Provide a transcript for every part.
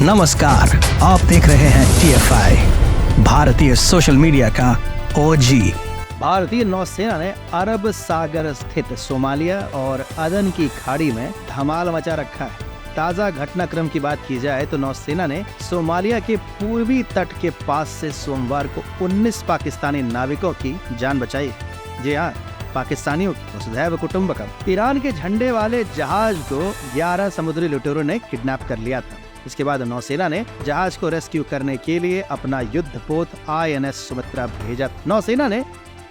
नमस्कार, आप देख रहे हैं TFI, भारतीय सोशल मीडिया का OG। भारतीय नौसेना ने अरब सागर स्थित सोमालिया और अदन की खाड़ी में धमाल मचा रखा है। ताजा घटनाक्रम की बात की जाए तो नौसेना ने सोमालिया के पूर्वी तट के पास से सोमवार को 19 पाकिस्तानी नाविकों की जान बचाई। जी हाँ, पाकिस्तानियों की वसुधैव कुटुंबकम। ईरान के झंडे वाले जहाज को 11 समुद्री लुटेरों ने किडनैप कर लिया था। इसके बाद नौसेना ने जहाज को रेस्क्यू करने के लिए अपना युद्धपोत INS सुमित्रा भेजा। नौसेना ने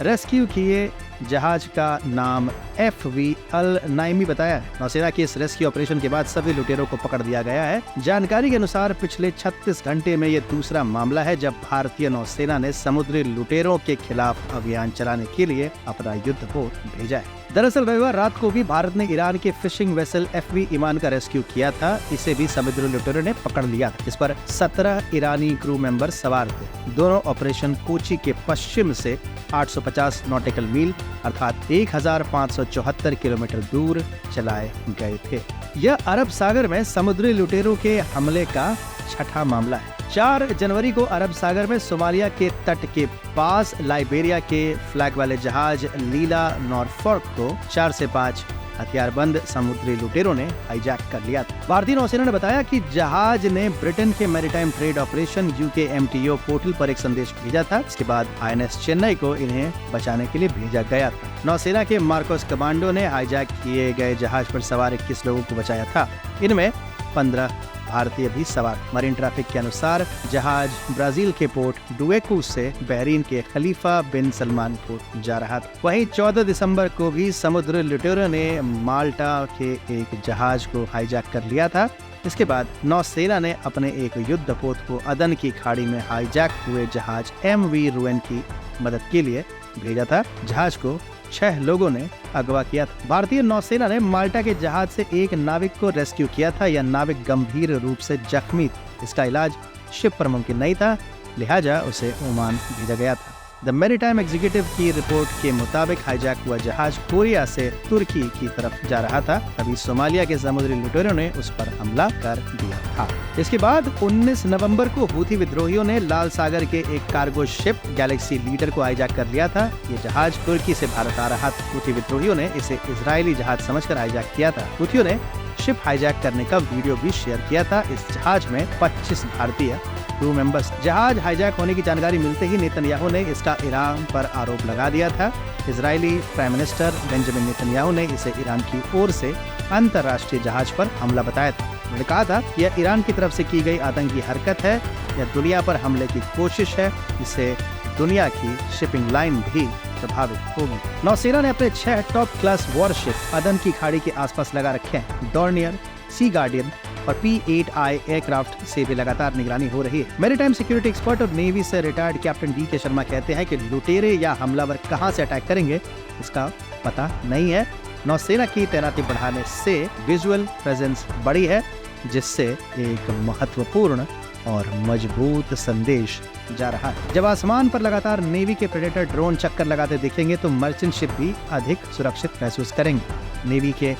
रेस्क्यू किए जहाज का नाम FV अल नाइमी बताया है। नौसेना के इस रेस्क्यू ऑपरेशन के बाद सभी लुटेरों को पकड़ लिया गया है। जानकारी के अनुसार पिछले 36 घंटे में ये दूसरा मामला है जब भारतीय नौसेना ने समुद्री लुटेरों के खिलाफ अभियान चलाने के लिए अपना युद्धपोत भेजा है। दरअसल रविवार रात को भी भारत ने ईरान के फिशिंग वेसल FV ईमान का रेस्क्यू किया था। इसे भी समुद्री लुटेरों ने पकड़ लिया था। इस पर 17 ईरानी क्रू मेंबर सवार थे। दोनों ऑपरेशन कोची के पश्चिम से 850 नॉटिकल मील अर्थात 1574 किलोमीटर दूर चलाए गए थे। यह अरब सागर में समुद्री लुटेरों के हमले का छठा मामला है। 4 जनवरी को अरब सागर में सोमालिया के तट के पास लाइबेरिया के फ्लैग वाले जहाज लीला नॉरफॉर्क को 4 से 5 हथियारबंद समुद्री लुटेरों ने हाईजैक कर लिया था। भारतीय नौसेना ने बताया कि जहाज ने ब्रिटेन के maritime trade operation UKMTO portal पर एक संदेश भेजा था। इसके बाद INS चेन्नई को इन्हें बचाने के लिए भेजा गया था। नौसेना के मार्कोस कमांडो ने हाईजैक किए गए जहाज पर सवार 21 लोगों को बचाया था। इनमें 15 भारतीय भी सवार। मरीन ट्रैफिक के अनुसार जहाज ब्राजील के पोर्ट डुएकू से बहरीन के खलीफा बिन सलमान को जा रहा था। वहीं 14 दिसंबर को भी समुद्री लुटेरों ने माल्टा के एक जहाज को हाईजैक कर लिया था। इसके बाद नौसेना ने अपने एक युद्धपोत को अदन की खाड़ी में हाईजैक हुए जहाज MV रुएन की मदद के लिए भेजा था। जहाज को 6 लोगों ने अगवा किया था। भारतीय नौसेना ने माल्टा के जहाज से एक नाविक को रेस्क्यू किया था। यह नाविक गंभीर रूप से जख्मी था। इसका इलाज शिप पर मुमकिन नहीं था, लिहाजा उसे ओमान भेजा गया था। द मैरीटाइम एग्जीक्यूटिव की रिपोर्ट के मुताबिक हाईजैक हुआ जहाज कोरिया से तुर्की की तरफ जा रहा था। तभी सोमालिया के समुद्री लुटेरों ने उस पर हमला कर दिया था। इसके बाद 19 नवंबर को हूथी विद्रोहियों ने लाल सागर के एक कार्गो शिप गैलेक्सी लीडर को हाईजैक कर लिया था। ये जहाज तुर्की से भारत आ रहा था। हूथी विद्रोहियों ने इसे इजरायली जहाज समझकर हाईजैक किया था। हूथियों ने शिप हाईजैक करने का वीडियो भी शेयर किया था। इस जहाज में 25 भारतीय क्रू मेंबर्स। जहाज हाईजैक होने की जानकारी मिलते ही नेतन्याहू ने इसका ईरान पर आरोप लगा दिया था। Israeli prime minister Benjamin Netanyahu ने इसे ईरान की ओर से अंतर्राष्ट्रीय जहाज पर हमला बताया था। उन्होंने कहा था यह ईरान की तरफ से की गई आतंकी हरकत है। यह दुनिया पर हमले की कोशिश है। इससे दुनिया की शिपिंग लाइन भी प्रभावित होगी। नौसेना ने अपने 6 टॉप क्लास वॉरशिप अदन की खाड़ी के आसपास लगा रखे हैं। डॉर्नियर, सी गार्डियन और P8I एयरक्राफ्ट से भी लगातार निगरानी हो रही है। मैरीटाइम सिक्योरिटी एक्सपर्ट और नेवी से रिटायर्ड कैप्टन DK शर्मा कहते हैं कि लुटेरे या हमलावर कहां से अटैक करेंगे इसका पता नहीं है। नौसेना की तैनाती बढ़ाने से विजुअल प्रेजेंस बढ़ी है, जिससे एक महत्वपूर्ण और मजबूत संदेश जा रहा है। जब आसमान पर लगातार नेवी के प्रेडेटर ड्रोन चक्कर लगाते दिखेंगे तो मर्चेंट शिप भी अधिक सुरक्षित महसूस करेंगे। नेवी के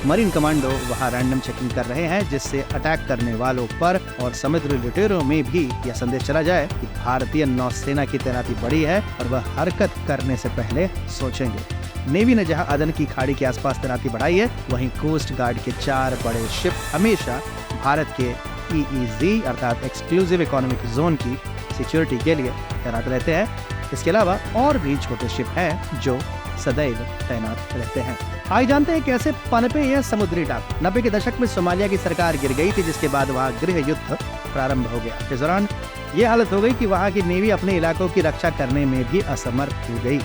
मरीन कमांडो वहां रैंडम चेकिंग कर रहे हैं, जिससे अटैक करने वालों पर और समुद्री लुटेरों में भी यह संदेश चला जाए कि भारतीय नौसेना की तैनाती बढ़ी है और वह हरकत करने से पहले सोचेंगे। नेवी ने जहां अदन की खाड़ी के आसपास तैनाती बढ़ाई है, वहीं कोस्ट गार्ड के 4 बड़े शिप हमेशा भारत के EEZ अर्थात एक्सक्लूसिव इकोनॉमिक जोन की सिक्योरिटी के लिए तैनात रहते हैं। इसके अलावा और भी छोटे शिप हैं जो सदैव तैनात रहते हैं। आइए जानते हैं कैसे पनपे यह समुद्री डाकू। 90 के दशक में सोमालिया की सरकार गिर गई थी, जिसके बाद वहाँ गृह युद्ध प्रारंभ हो गया। इस दौरान ये हालत हो गई कि वहाँ की नेवी अपने इलाकों की रक्षा करने में भी असमर्थ हो गई।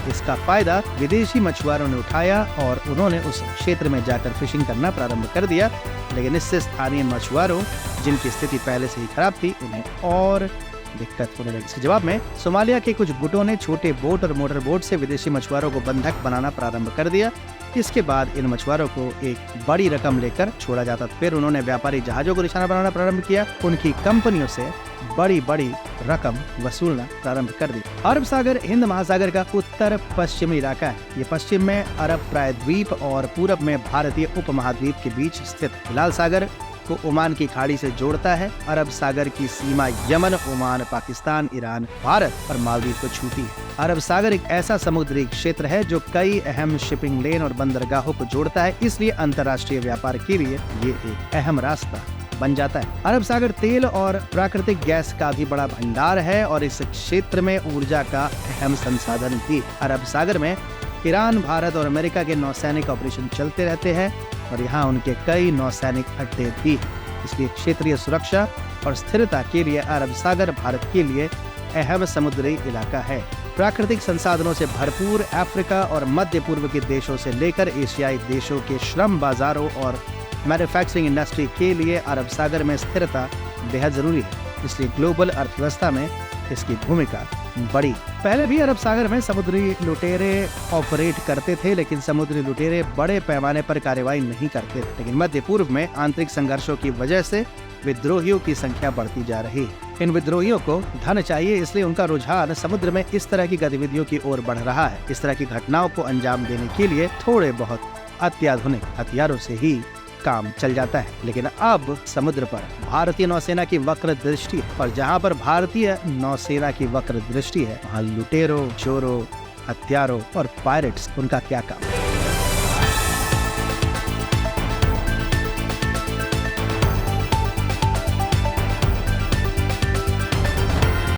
इसका फायदा विदेशी मछुआरों ने उठाया और उन्होंने उस क्षेत्र में जाकर फिशिंग करना प्रारंभ कर दिया। लेकिन इससे स्थानीय मछुआरों, जिनकी स्थिति पहले से ही खराब थी, उन्हें और दिक्कत होने लगी। इसके जवाब में सोमालिया के कुछ गुटों ने छोटे बोट और मोटर बोट से विदेशी मछुआरों को बंधक बनाना प्रारंभ कर दिया। इसके बाद इन मछुआरों को एक बड़ी रकम लेकर छोड़ा जाता था। फिर उन्होंने व्यापारी जहाजों को निशाना बनाना प्रारंभ किया। उनकी कंपनियों से बड़ी बड़ी रकम वसूलना प्रारंभ कर दी। अरब सागर हिंद महासागर का उत्तर पश्चिमी इलाका है। ये पश्चिम में अरब प्रायद्वीप और पूरब में भारतीय उपमहाद्वीप के बीच स्थित। लाल सागर को ओमान की खाड़ी से जोड़ता है। अरब सागर की सीमा Yemen, Oman, Pakistan, Iran, Bharat और मालदीव को छूती है। अरब सागर एक ऐसा समुद्री क्षेत्र है जो कई अहम शिपिंग लेन और बंदरगाहों को जोड़ता है, इसलिए अंतर्राष्ट्रीय व्यापार के लिए ये एक अहम रास्ता बन जाता है। अरब सागर तेल और प्राकृतिक गैस का भी बड़ा भंडार है और इस क्षेत्र में ऊर्जा का अहम संसाधन भी। अरब सागर में ईरान, भारत और अमेरिका के नौसैनिक ऑपरेशन चलते रहते हैं और यहाँ उनके कई नौसैनिक अड्डे भी हैं। इसलिए क्षेत्रीय सुरक्षा और स्थिरता के लिए अरब सागर भारत के लिए अहम समुद्री इलाका है। प्राकृतिक संसाधनों से भरपूर अफ्रीका और मध्य पूर्व के देशों से लेकर एशियाई देशों के श्रम बाजारों और मैन्युफैक्चरिंग इंडस्ट्री के लिए अरब सागर में स्थिरता बेहद जरूरी है। इसलिए ग्लोबल अर्थव्यवस्था में इसकी भूमिका बड़ी। पहले भी अरब सागर में समुद्री लुटेरे ऑपरेट करते थे, लेकिन समुद्री लुटेरे बड़े पैमाने पर कार्रवाई नहीं करते थे। लेकिन मध्य पूर्व में आंतरिक संघर्षों की वजह से विद्रोहियों की संख्या बढ़ती जा रही है। इन विद्रोहियों को धन चाहिए, इसलिए उनका रुझान समुद्र में इस तरह की गतिविधियों की ओर बढ़ रहा है। इस तरह की घटनाओं को अंजाम देने के लिए थोड़े बहुत अत्याधुनिक हथियारों से ही काम चल जाता है। लेकिन अब समुद्र पर भारतीय नौसेना की वक्र दृष्टि है और जहां पर भारतीय नौसेना की वक्र दृष्टि है, वहां लुटेरों, चोरों, हत्यारों और पायरेट्स उनका क्या काम है।